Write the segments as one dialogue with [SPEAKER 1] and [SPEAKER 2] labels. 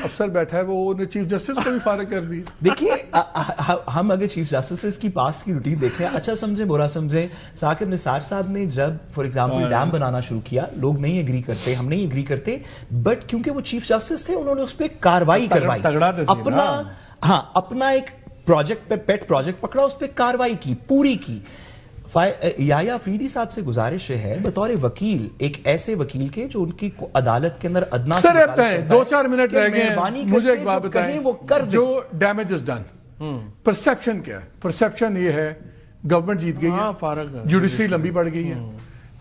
[SPEAKER 1] افسر بیٹھا ہے وہ چیف جسٹس کو بھی فارغ کر دی.
[SPEAKER 2] دیکھیے ہم اگر چیف جسٹس کی پاس کی روٹین دیکھیں, اچھا سمجھیں برا سمجھیں, ثاقب نثار صاحب نے جب فار ایگزامپل ڈیم بنانا شروع کیا, لوگ نہیں ایگری کرتے, ہم نہیں ایگری کرتے, بٹ کیونکہ وہ چیف جسٹس تھے انہوں نے اس پہ کاروائی کروائی, اپنا ایک پروجیکٹ پہ پیٹ پروجیکٹ پکڑا, اس پہ کاروائی کی, پوری کی. یحییٰ افریدی صاحب سے گزارش ہے بطور وکیل, ایک ایسے وکیل کے جو ان کی عدالت کے اندر ادنا
[SPEAKER 1] سر دو چار منٹ رہ گئے ہیں, مجھے ایک بات بتائیں, جو ڈیمیج از ڈن, پرسپشن کیا ہے؟ پرسپشن یہ ہے گورنمنٹ جیت گئی ہے, جوڈیشری لمبی پڑ گئی ہے,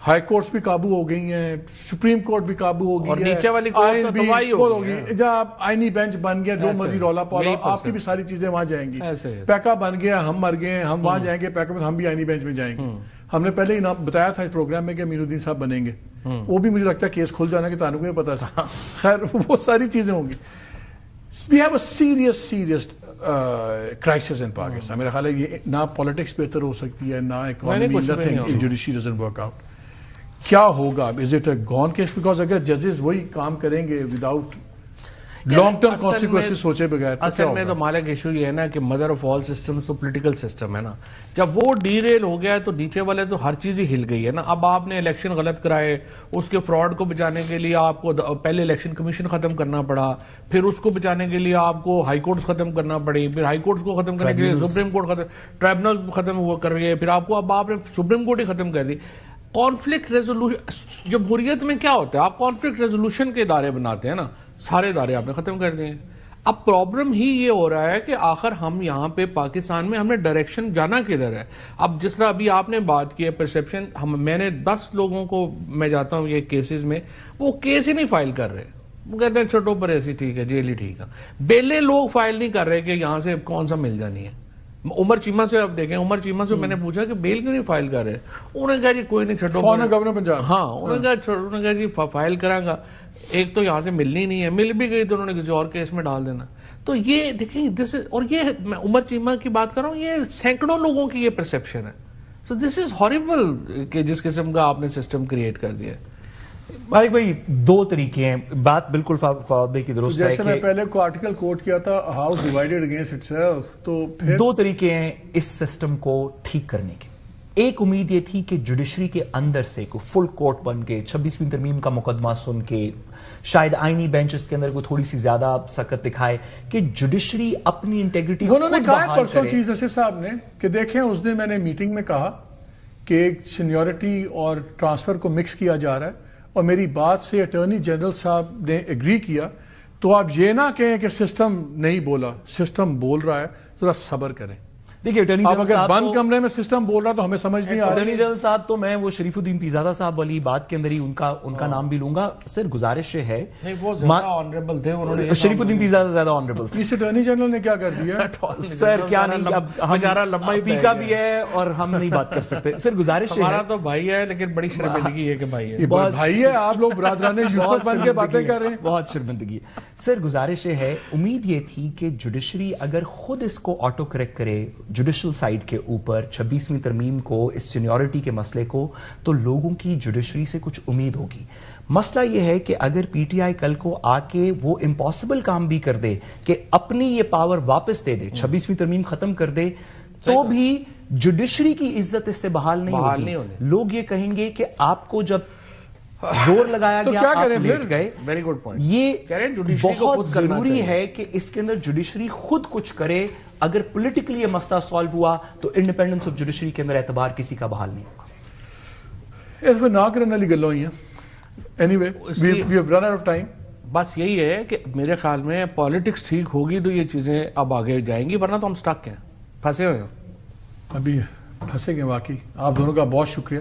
[SPEAKER 1] ہائی کورٹس بھی قابو ہو گئی ہیں, سپریم کورٹ بھی قابو ہو گئی ہے,
[SPEAKER 3] نیچے والی کورٹس دبائی ہو گئی,
[SPEAKER 1] جب آئینی بینچ بن گیا, جو مرضی رولا پالا, آپ کی بھی ساری چیزیں وہاں جائیں گی. پیکا بن گیا, ہم مر گئے, ہم وہاں جائیں گے, پیکا میں ہم بھی آئینی بینچ میں جائیں گے. ہم نے پہلے ہی بتایا تھا اس پروگرام میں کہ امین الدین صاحب بنیں گے, وہ بھی مجھے لگتا ہے کیس کھل جانا کہ تعلق میں پتا تھا. خیر وہ ساری چیزیں ہوں گی. We have a serious crisis in Pakistan. میرا خیال ہے یہ نہ پالیٹکس بہتر ہو سکتی ہے, نہ economy, nothing, judiciary doesn't work out. کیا ہوگا؟ Is it a given case? Because اگر ججز وہی کام کریں گے وداؤٹ لانگ ٹرم کانسیکوینسز سوچے بغیر,
[SPEAKER 3] اصل میں تو مالک ایشو یہ ہے نا کہ مدر آف آل سسٹمز تو پولیٹیکل سسٹم ہے نا. جب وہ ڈی ریل ہو گیا ہے تو نیچے والے تو ہر چیز ہی ہل گئی ہے نا. اب آپ نے الیکشن غلط کرائے, اس کے فراڈ کو بچانے کے لیے آپ کو پہلے الیکشن کمیشن ختم کرنا پڑا, پھر اس کو بچانے کے لیے آپ کو ہائی کورٹس ختم کرنا پڑی, پھر ہائی کورٹس کو ختم کرنے کے لیے سپریم کورٹ ختم, ٹرائبونل ختم ہوا کر رہی ہے, پھر آپ کو اب آپ نے سپریم کورٹ ہی ختم کر دی. کانفلکٹ ریزولوشن جمہوریت میں کیا ہوتا ہے, آپ کانفلکٹ ریزولوشن کے ادارے بناتے ہیں نا, سارے ادارے آپ نے ختم کر دیے. اب پرابلم ہی یہ ہو رہا ہے کہ آخر ہم یہاں پہ پاکستان میں ہم نے ڈائریکشن جانا کدھر ہے. اب جس طرح ابھی آپ نے بات کی ہے پرسیپشن, میں نے 10 لوگوں کو میں جاتا ہوں یہ کیسز میں, وہ کیس ہی نہیں فائل کر رہے, وہ کہتے ہیں چھوٹوں پر ایسی ٹھیک ہے, جیل ہی ٹھیک ہے. بیلے لوگ فائل نہیں کر رہے کہ یہاں سے کون سا مل جانی ہے. عمر چیمہ سے آپ دیکھیں, عمر چیمہ سے میں نے پوچھا کہ بیل کیوں نہیں فائل کر رہے, انہوں نے کہا جی کوئی نہیں چھٹو,
[SPEAKER 1] گورنر پنجاب,
[SPEAKER 3] ہاں انہوں نے کہا جی فائل کرا گا, ایک تو یہاں سے ملنی نہیں ہے, مل بھی گئی تو انہوں نے کسی اور کیس میں ڈال دینا. تو یہ دیکھیں اور یہ میں عمر چیمہ کی بات کر رہا ہوں, یہ سینکڑوں لوگوں کی یہ پرسپشن ہے. سو دس از ہاریبل کہ جس قسم کا آپ نے سسٹم کریٹ کر دیا.
[SPEAKER 2] مالک بھائی دو طریقے ہیں, بات بالکل فواد بھائی کی درست ہے.
[SPEAKER 1] جیسے میں پہلے کو آرٹیکل کوٹ کیا تھا, ہاؤس ڈیوائیڈڈ اگینسٹ اٹسیلف, تو پھر
[SPEAKER 2] دو طریقے ہیں اس سسٹم کو ٹھیک کرنے کے. ایک امید یہ تھی کہ جوڈیشری کے اندر سے کوئی فل کورٹ بن کے 26ویں ترمیم کا مقدمہ سن کے, شاید آئینی بینچز کے اندر کوئی تھوڑی سی زیادہ سخت دکھائے کہ جوڈیشری اپنی انٹیگریٹی
[SPEAKER 1] انہوں نے کہا پرسوں چیف جسٹس صاحب نے کہ دیکھیں اس دن میں نے میٹنگ میں کہا کہ ایک سینیورٹی اور ٹرانسفر کو مکس کیا جا رہا ہے, اور میری بات سے اٹارنی جنرل صاحب نے ایگری کیا, تو آپ یہ نہ کہیں کہ سسٹم نہیں بولا, سسٹم بول رہا ہے, ذرا صبر کریں.
[SPEAKER 2] دیکھیے اٹارنی جنرل
[SPEAKER 1] صاحب بند کمرے میں سسٹم بول رہا تو ہمیں سمجھ نہیں آ رہا.
[SPEAKER 2] اٹارنی جنرل صاحب تو میں وہ شریف الدین پیزادہ صاحب والی بات کے اندر ہی ان کا نام بھی لوں گا. سر گزارش یہ ہے,
[SPEAKER 3] نہیں وہ زیادہ آنریبل تھے, انہوں نے
[SPEAKER 2] شریف الدین پیزادہ زیادہ آنریبل تھے.
[SPEAKER 1] اس اٹارنی جنرل نے کیا کر دیا
[SPEAKER 2] سر, کیا نہیں, اب بیچارہ لمبا ہی پیکا بھی ہے اور ہم نہیں بات کر سکتے. سر گزارش
[SPEAKER 3] ہمارا تو بھائی ہے, لیکن بڑی شرمندگی ہے کہ بھائی ہے,
[SPEAKER 1] بھائی ہے, آپ لوگ برادران یوسف بن کے باتیں کر رہے ہیں,
[SPEAKER 2] بہت شرمندگی ہے. سر گزارش یہ ہے, امید یہ تھی کہ جوڈیشری اگر خود اس کو آٹو کریکٹ کرے جوڈیشل سائیڈ کے اوپر 26ویں ترمیم کو, اس سینیورٹی کے مسئلے کو, تو لوگوں کی جوڈیشری سے کچھ امید ہوگی. مسئلہ یہ ہے کہ اگر پی ٹی آئی کل کو آ کے وہ امپاسبل کام بھی کر دے کہ اپنی یہ پاور واپس دے دے, 26ویں ترمیم ختم کر دے, تو بھی جوڈیشری کی عزت اس سے بحال نہیں ہوگی. لوگ یہ کہیں گے کہ آپ کو جب زور لگایا گیا آپ لیٹ گئے.
[SPEAKER 3] Very good point.
[SPEAKER 2] یہ بہت ضروری ہے کہ اس کے اندر جوڈیشری خود کچھ کرے. اگر پولیٹیکلی یہ مسئلہ سالو ہوا تو انڈیپینڈنس آف جوڈیشری کے اندر اعتبار کسی کا بحال نہیں ہوگا.
[SPEAKER 1] اس میں نہ کرنے والی گلوں ہی ہیں. Anyway we have run out of time.
[SPEAKER 3] بس یہی ہے کہ میرے خیال میں پالیٹکس ٹھیک ہوگی تو یہ چیزیں اب آگے جائیں گی, ورنہ تو ہم سٹک ہیں, پھنسے ہوئے ہیں.
[SPEAKER 1] ابھی پھنسے گئے واقعی. آپ دونوں کا بہت شکریہ.